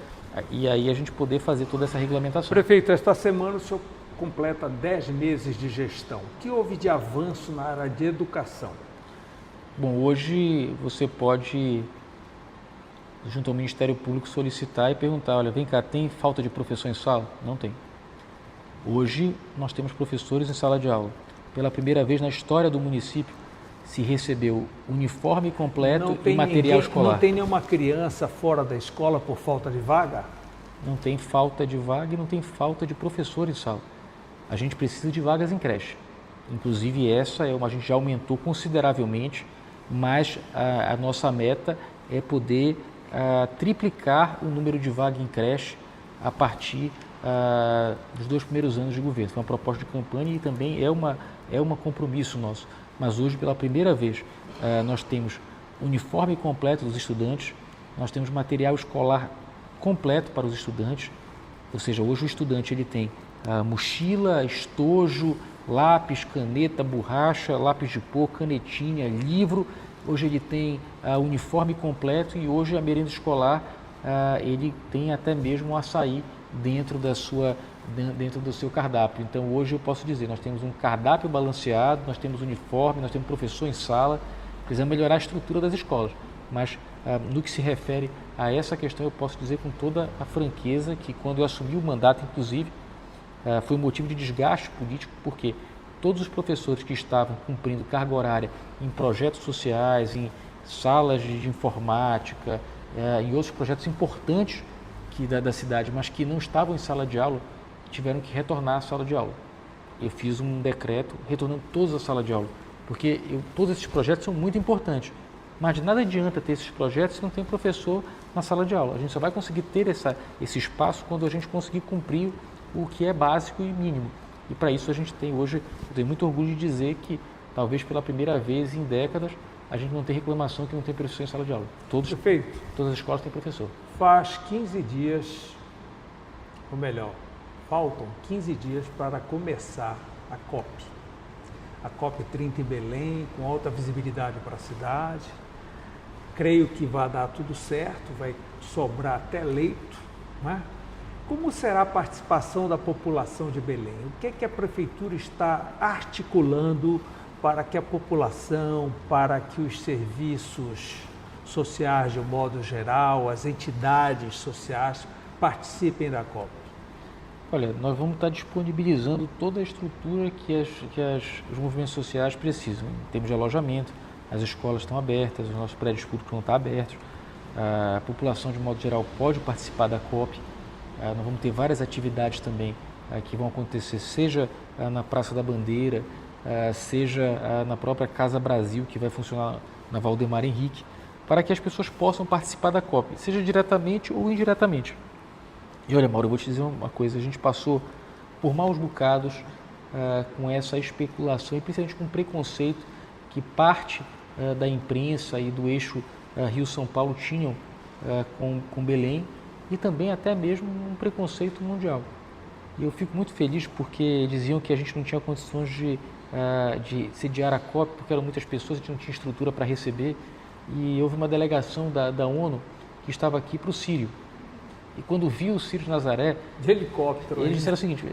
e aí a gente poder fazer toda essa regulamentação. Prefeito, esta semana o senhor completa 10 meses de gestão. O que houve de avanço na área de educação? Bom, hoje você pode, junto ao Ministério Público, solicitar e perguntar: olha, vem cá, tem falta de professor em sala? Não tem. Hoje nós temos professores em sala de aula. Pela primeira vez na história do município, se recebeu uniforme completo e material escolar. Não tem nenhuma criança fora da escola por falta de vaga? Não tem falta de vaga e não tem falta de professor em sala. A gente precisa de vagas em creche. Inclusive a gente já aumentou consideravelmente, mas a nossa meta é poder triplicar o número de vagas em creche a partir dos 2 primeiros anos de governo. Foi uma proposta de campanha e também é um compromisso nosso. Mas hoje, pela primeira vez, nós temos uniforme completo dos estudantes, nós temos material escolar completo para os estudantes, ou seja, hoje o estudante ele tem mochila, estojo, lápis, caneta, borracha, lápis de cor, canetinha, livro. Hoje ele tem uniforme completo e hoje a merenda escolar ele tem até mesmo um açaí dentro do seu cardápio. Então hoje eu posso dizer, nós temos um cardápio balanceado, nós temos uniforme, nós temos professor em sala, precisamos melhorar a estrutura das escolas, mas no que se refere a essa questão eu posso dizer com toda a franqueza que quando eu assumi o mandato, inclusive, foi um motivo de desgaste político, porque todos os professores que estavam cumprindo carga horária em projetos sociais, em salas de informática, em outros projetos importantes da cidade, mas que não estavam em sala de aula, tiveram que retornar à sala de aula. Eu fiz um decreto retornando todos à sala de aula, porque todos esses projetos são muito importantes, mas de nada adianta ter esses projetos se não tem professor na sala de aula. A gente só vai conseguir ter esse espaço quando a gente conseguir cumprir o que é básico e mínimo. E para isso a gente tem hoje, eu tenho muito orgulho de dizer que talvez pela primeira vez em décadas a gente não tem reclamação que não tem professor em sala de aula. Todas as escolas têm professor. Faz 15 dias, ou melhor, faltam 15 dias para começar a COP. A COP 30 em Belém, com alta visibilidade para a cidade. Creio que vai dar tudo certo, vai sobrar até leito, não é? Como será a participação da população de Belém? O que é que a Prefeitura está articulando para que a população, para que os serviços sociais de um modo geral, as entidades sociais participem da COP? Olha, nós vamos estar disponibilizando toda a estrutura que os movimentos sociais precisam. Em termos de alojamento, as escolas estão abertas, os nossos prédios públicos vão estar abertos, a população de modo geral pode participar da COP. Nós vamos ter várias atividades também que vão acontecer, seja na Praça da Bandeira, seja na própria Casa Brasil, que vai funcionar na Valdemar Henrique, para que as pessoas possam participar da COP, seja diretamente ou indiretamente. E olha, Mauro, eu vou te dizer uma coisa, a gente passou por maus bocados com essa especulação e principalmente com preconceito que parte da imprensa e do eixo Rio-São Paulo tinham com Belém, e também até mesmo um preconceito mundial. E eu fico muito feliz porque diziam que a gente não tinha condições de sediar a COP, porque eram muitas pessoas, a gente não tinha estrutura para receber, e houve uma delegação da ONU que estava aqui para o Sírio. E quando viu o Sírio de Nazaré, de helicóptero, eles disseram o seguinte,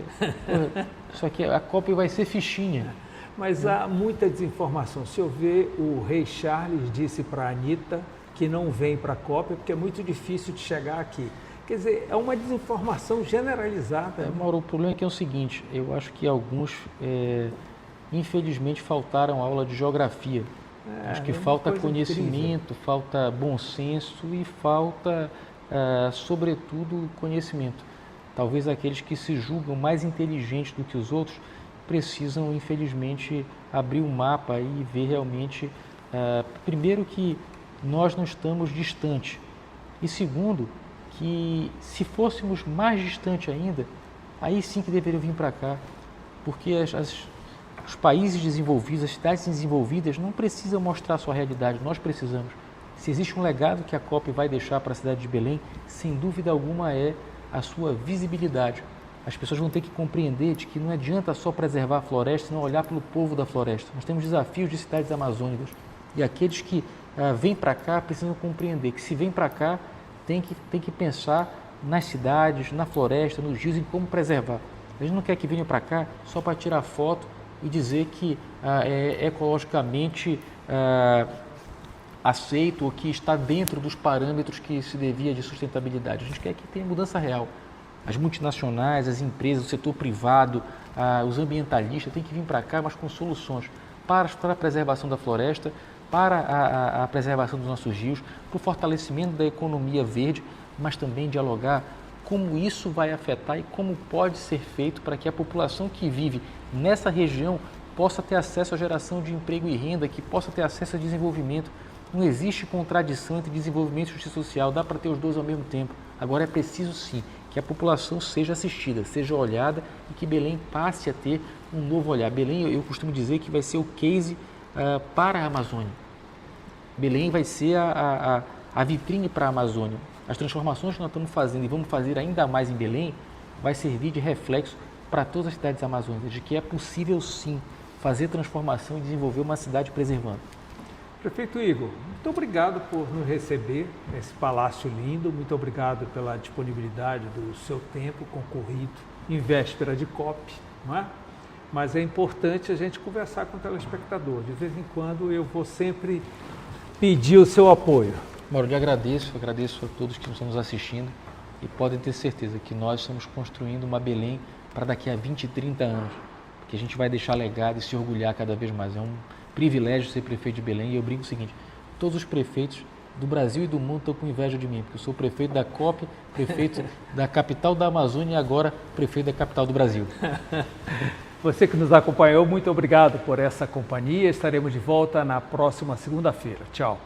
só que a COP vai ser fichinha. Mas há muita desinformação. Se eu ver, o rei Charles disse para a Anitta que não vem para a COP porque é muito difícil de chegar aqui. Quer dizer, é uma desinformação generalizada. Mauro, o problema aqui é o seguinte, eu acho que alguns, infelizmente, faltaram aula de geografia. Acho que falta conhecimento, falta bom senso e falta, sobretudo, conhecimento. Talvez aqueles que se julgam mais inteligentes do que os outros precisam, infelizmente, abrir o mapa e ver realmente, primeiro, que nós não estamos distantes. E segundo, que se fôssemos mais distantes ainda, aí sim que deveriam vir para cá, porque os países desenvolvidos, as cidades desenvolvidas não precisam mostrar a sua realidade, nós precisamos. Se existe um legado que a COP vai deixar para a cidade de Belém, sem dúvida alguma é a sua visibilidade. As pessoas vão ter que compreender de que não adianta só preservar a floresta, senão olhar pelo povo da floresta. Nós temos desafios de cidades amazônicas e aqueles que vêm para cá precisam compreender que se vêm para cá tem que pensar nas cidades, na floresta, nos rios, em como preservar. A gente não quer que venham para cá só para tirar foto e dizer que é ecologicamente aceito ou que está dentro dos parâmetros que se devia de sustentabilidade. A gente quer que tenha mudança real. As multinacionais, as empresas, o setor privado, os ambientalistas têm que vir para cá, mas com soluções. para a preservação da floresta, para a preservação dos nossos rios, para o fortalecimento da economia verde, mas também dialogar como isso vai afetar e como pode ser feito para que a população que vive nessa região possa ter acesso à geração de emprego e renda, que possa ter acesso a desenvolvimento. Não existe contradição entre desenvolvimento e justiça social, dá para ter os dois ao mesmo tempo. Agora é preciso sim que a população seja assistida, seja olhada e que Belém passe a ter um novo olhar. Belém, eu costumo dizer que vai ser o case para a Amazônia. Belém vai ser a vitrine para a Amazônia. As transformações que nós estamos fazendo e vamos fazer ainda mais em Belém vai servir de reflexo para todas as cidades amazônicas, de que é possível sim fazer transformação e desenvolver uma cidade preservando. Prefeito Igor, muito obrigado por nos receber nesse palácio lindo, muito obrigado pela disponibilidade do seu tempo concorrido em véspera de COP, não é? Mas é importante a gente conversar com o telespectador. De vez em quando eu vou sempre pedir o seu apoio. Mauro, eu agradeço a todos que estão nos assistindo e podem ter certeza que nós estamos construindo uma Belém para daqui a 20, 30 anos, que a gente vai deixar legado e se orgulhar cada vez mais. É um privilégio ser prefeito de Belém e eu brinco o seguinte, todos os prefeitos do Brasil e do mundo estão com inveja de mim, porque eu sou prefeito da COP, prefeito da capital da Amazônia e agora prefeito da capital do Brasil. Você que nos acompanhou, muito obrigado por essa companhia. Estaremos de volta na próxima segunda-feira. Tchau.